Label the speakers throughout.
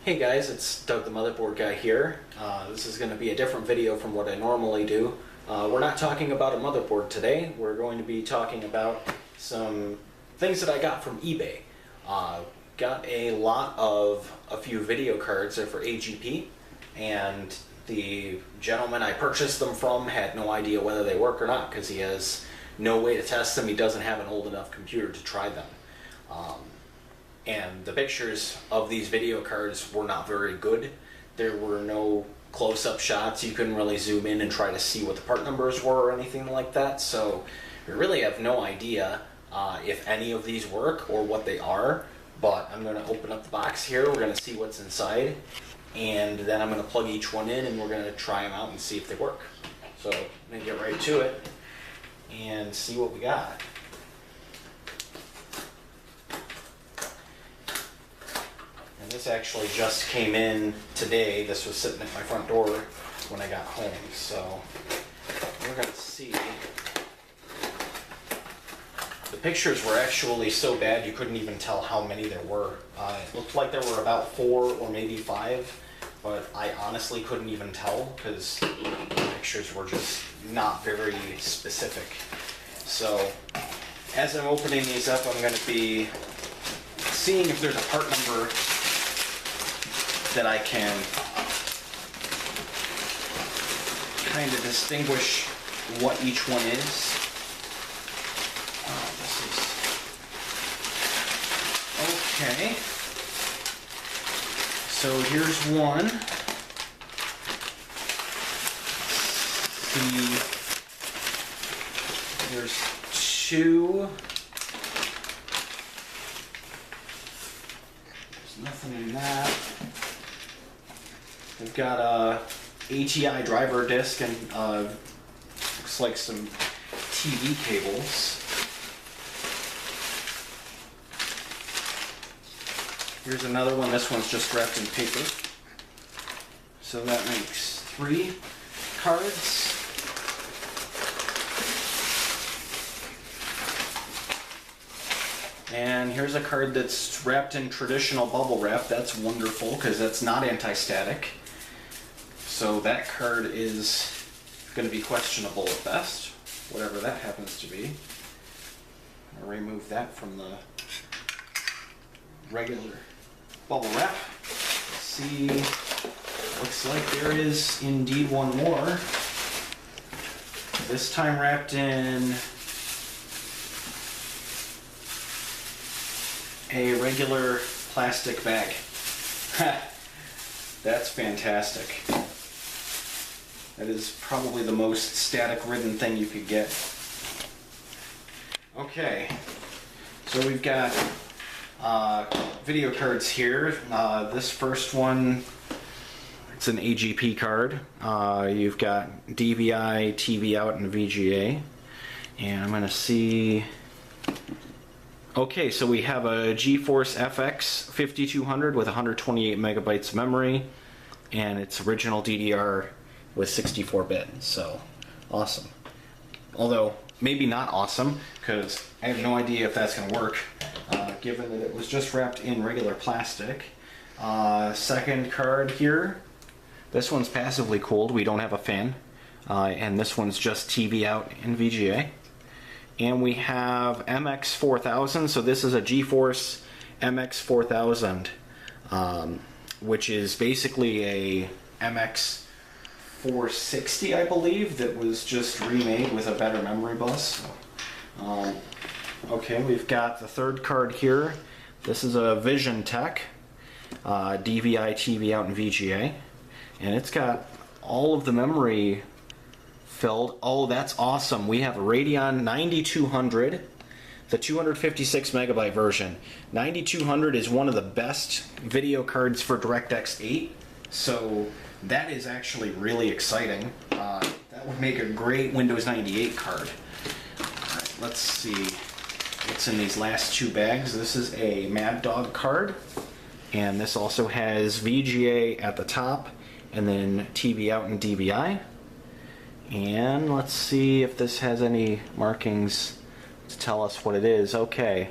Speaker 1: Hey guys, it's Doug the Motherboard Guy here. This is going to be a different video from what I normally do. We're not talking about a motherboard today. We're going to be talking about some things that I got from eBay. Got a few video cards. They're for AGP, and the gentleman I purchased them from had no idea whether they work or not because he has no way to test them. He doesn't have an old enough computer to try them. And the pictures of these video cards were not very good. There were no close-up shots. You couldn't really zoom in and try to see what the part numbers were or anything like that. So we really have no idea if any of these work or what they are. But I'm going to open up the box here. We're going to see what's inside. And then I'm going to plug each one in and we're going to try them out and see if they work. So I'm going to get right to it and see what we got. This actually just came in today. This was sitting at my front door when I got home. So we're going to see. The pictures were actually so bad you couldn't even tell how many there were. It looked like there were about 4 or maybe 5, but I honestly couldn't even tell because the pictures were just not very specific. So as I'm opening these up, I'm going to be seeing if there's a part number that I can kind of distinguish what each one is. This is okay. So here's one. There's 2. There's nothing in that. We've got a ATI driver disc and looks like some TV cables. Here's another one. This one's just wrapped in paper. So that makes 3 cards. And here's a card that's wrapped in traditional bubble wrap. That's wonderful because that's not anti-static. So that card is going to be questionable at best, whatever that happens to be. I'll remove that from the regular bubble wrap. Let's see, looks like there is indeed one more. This time wrapped in a regular plastic bag. That's fantastic. That is probably the most static ridden thing you could get. Okay, so we've got video cards here. This first one, it's an AGP card. You've got DVI, TV out, and VGA. And I'm going to see. Okay, so we have a GeForce FX 5200 with 128 megabytes of memory, and it's original DDR with 64-bit, so awesome. Although, maybe not awesome, because I have no idea if that's going to work, given that it was just wrapped in regular plastic. Second card here, this one's passively cooled, we don't have a fan, and this one's just TV out in VGA. And we have MX4000, so this is a GeForce MX4000, which is basically a MX460, I believe, that was just remade with a better memory bus. Okay, we've got the third card here. This is a Vision Tech, DVI, TV out, and VGA. And it's got all of the memory filled. Oh, that's awesome. We have a Radeon 9200, the 256 megabyte version. 9200 is one of the best video cards for DirectX 8, so that is actually really exciting. That would make a great Windows 98 card. Alright, let's see what's in these last 2 bags. This is a Mad Dog card, and this also has VGA at the top, and then TV out and DVI. And let's see if this has any markings to tell us what it is. Okay.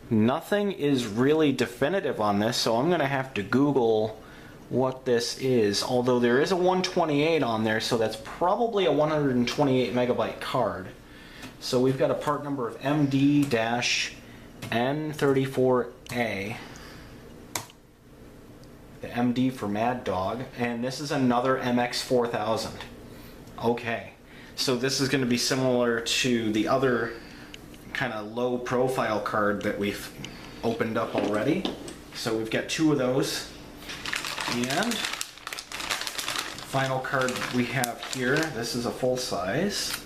Speaker 1: Nothing is really definitive on this, so I'm going to have to Google what this is. Although there is a 128 on there, so that's probably a 128 megabyte card. So we've got a part number of MD-N34A. The MD for Mad Dog, and this is another MX4000. Okay, so this is going to be similar to the other kind of low profile card that we've opened up already. So we've got two of those, and final card we have here, this is a full size,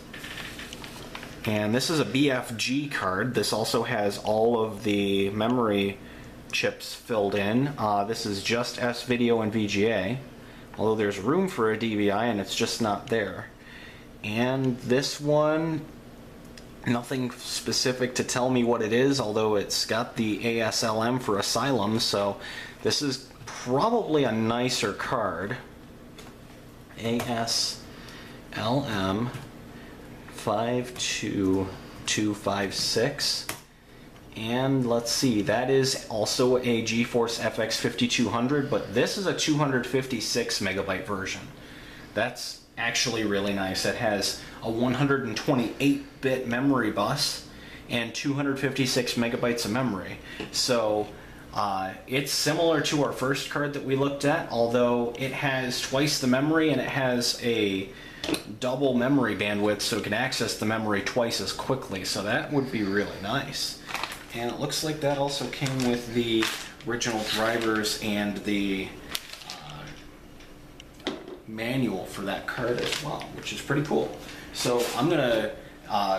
Speaker 1: and this is a BFG card. This also has all of the memory chips filled in. This is just S-Video and VGA, although there's room for a DVI and it's just not there. And this one, nothing specific to tell me what it is, although it's got the ASLM for Asylum, so this is probably a nicer card. ASLM 52256. And let's see, that is also a GeForce FX 5200, but this is a 256 megabyte version. That's actually really nice. It has a 128-bit memory bus and 256 megabytes of memory. So it's similar to our first card that we looked at, although it has twice the memory and it has a double memory bandwidth, so it can access the memory twice as quickly. So that would be really nice. And it looks like that also came with the original drivers and the manual for that card as well, which is pretty cool. So I'm going to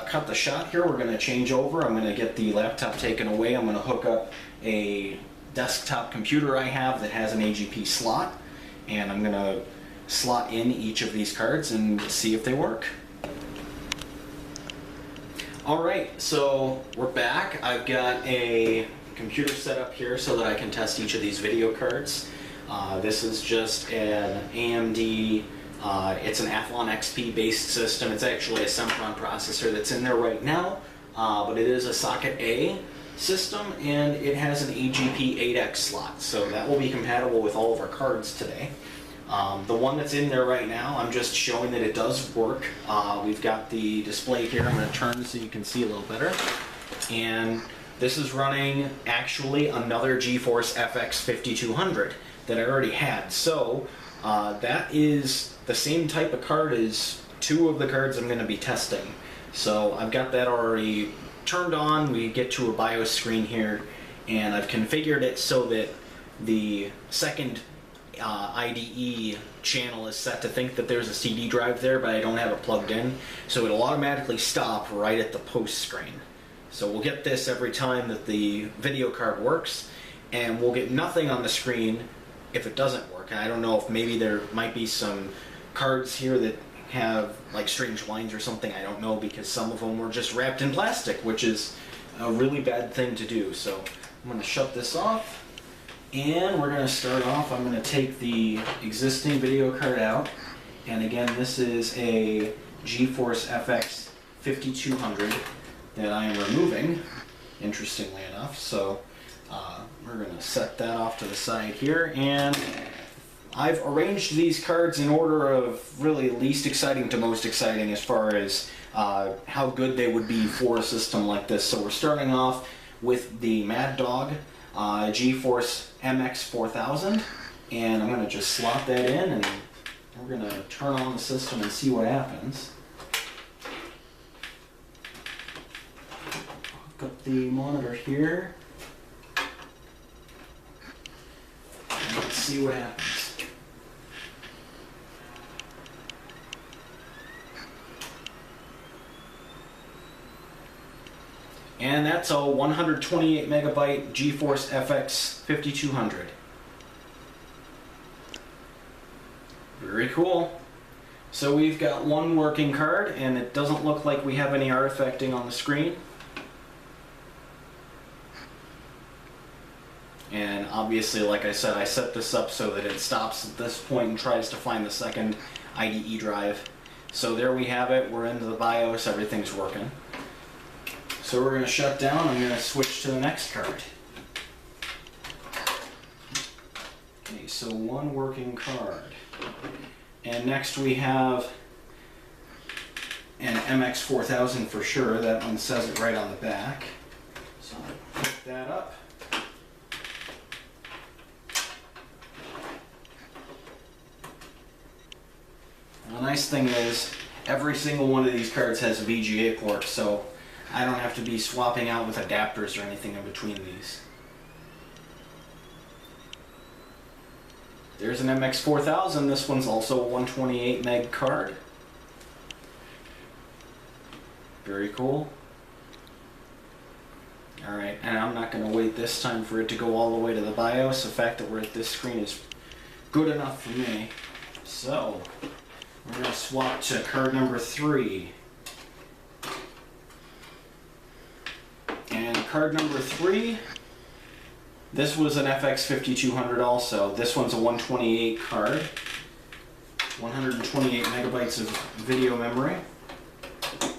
Speaker 1: cut the shot here. We're going to change over. I'm going to get the laptop taken away. I'm going to hook up a desktop computer I have that has an AGP slot, and I'm going to slot in each of these cards and see if they work. Alright, so we're back. I've got a computer set up here so that I can test each of these video cards. This is just an AMD, it's an Athlon XP based system. It's actually a Sempron processor that's in there right now, but it is a socket A system and it has an AGP 8X slot, so that will be compatible with all of our cards today. The one that's in there right now, I'm just showing that it does work. We've got the display here. I'm going to turn so you can see a little better. And this is running actually another GeForce FX 5200 that I already had. So that is the same type of card as two of the cards I'm going to be testing. So I've got that already turned on. We get to a BIOS screen here, and I've configured it so that the second IDE channel is set to think that there's a CD drive there, but I don't have it plugged in, so it'll automatically stop right at the post screen. So we'll get this every time that the video card works, and we'll get nothing on the screen if it doesn't work. And I don't know if maybe there might be some cards here that have like strange lines or something. I don't know, because some of them were just wrapped in plastic, which is a really bad thing to do. So I'm going to shut this off. And we're going to start off, I'm going to take the existing video card out, and again this is a GeForce FX 5200 that I am removing, interestingly enough. So we're going to set that off to the side here, and I've arranged these cards in order of really least exciting to most exciting as far as how good they would be for a system like this. So we're starting off with the Mad Dog GeForce MX4000, and I'm going to just slot that in, and we're going to turn on the system and see what happens. Hook up the monitor here, and let's see what happens. And that's a 128 megabyte GeForce FX 5200. Very cool. So we've got one working card, and it doesn't look like we have any artifacting on the screen. And obviously, like I said, I set this up so that it stops at this point and tries to find the second IDE drive. So there we have it. We're into the BIOS. Everything's working. So we're going to shut down. I'm going to switch to the next card. Okay, so one working card. And next we have an MX4000 for sure. That one says it right on the back. So I'll pick that up. And the nice thing is, every single one of these cards has a VGA port, so I don't have to be swapping out with adapters or anything in between these. There's an MX4000. This one's also a 128 meg card. Very cool. Alright, and I'm not going to wait this time for it to go all the way to the BIOS. The fact that we're at this screen is good enough for me. So, we're going to swap to card number 3. And card number 3, this was an FX 5200 also. This one's a 128 card. 128 megabytes of video memory. So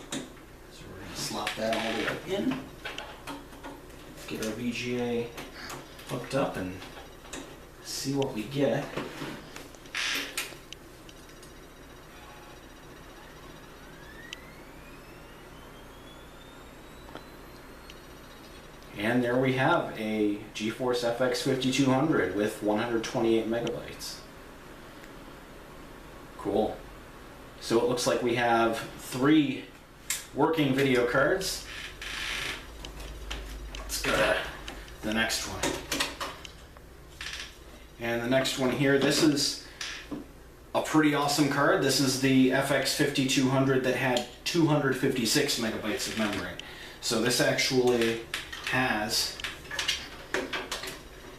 Speaker 1: we're going to slot that all the way in. Get our VGA hooked up and see what we get. And there we have a GeForce FX 5200 with 128 megabytes. Cool. So it looks like we have 3 working video cards. Let's go to the next one. And the next one here, this is a pretty awesome card. This is the FX 5200 that had 256 megabytes of memory. So this actually has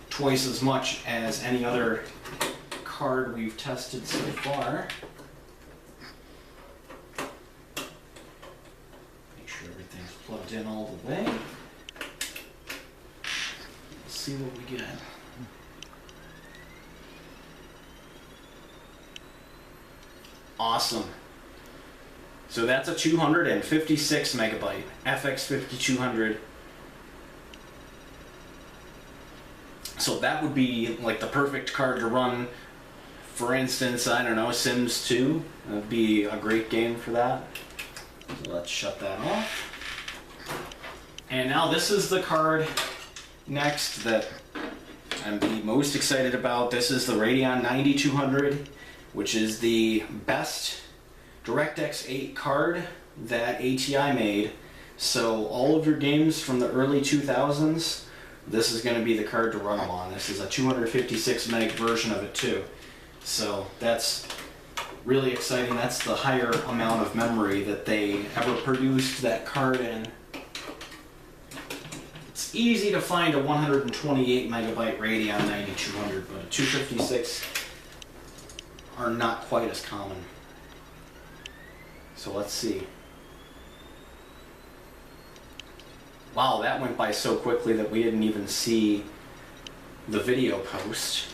Speaker 1: twice as much as any other card we've tested so far. Make sure everything's plugged in all the way. Let's see what we get. Awesome. So that's a 256 megabyte FX 5200. So that would be like the perfect card to run, for instance, I don't know, Sims 2. That would be a great game for that. So let's shut that off. And now this is the card next that I'm the most excited about. This is the Radeon 9200, which is the best DirectX 8 card that ATI made. So all of your games from the early 2000s, this is going to be the card to run them on. This is a 256 meg version of it too. So that's really exciting. That's the higher amount of memory that they ever produced that card in. It's easy to find a 128 megabyte Radeon 9200, but a 256 are not quite as common. So let's see. Wow, that went by so quickly that we didn't even see the video post.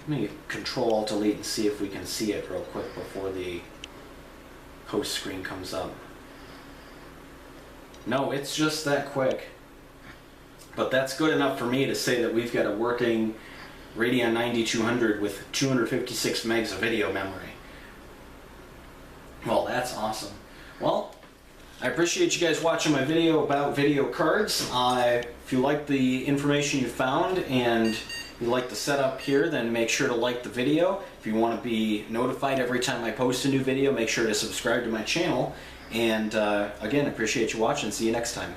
Speaker 1: Let me Control-Alt-Delete and see if we can see it real quick before the post screen comes up. No, it's just that quick. But that's good enough for me to say that we've got a working Radeon 9200 with 256 megs of video memory. Well, that's awesome. Well, I appreciate you guys watching my video about video cards. If you like the information you found and you like the setup here, then make sure to like the video. If you want to be notified every time I post a new video, make sure to subscribe to my channel. And again, I appreciate you watching. See you next time.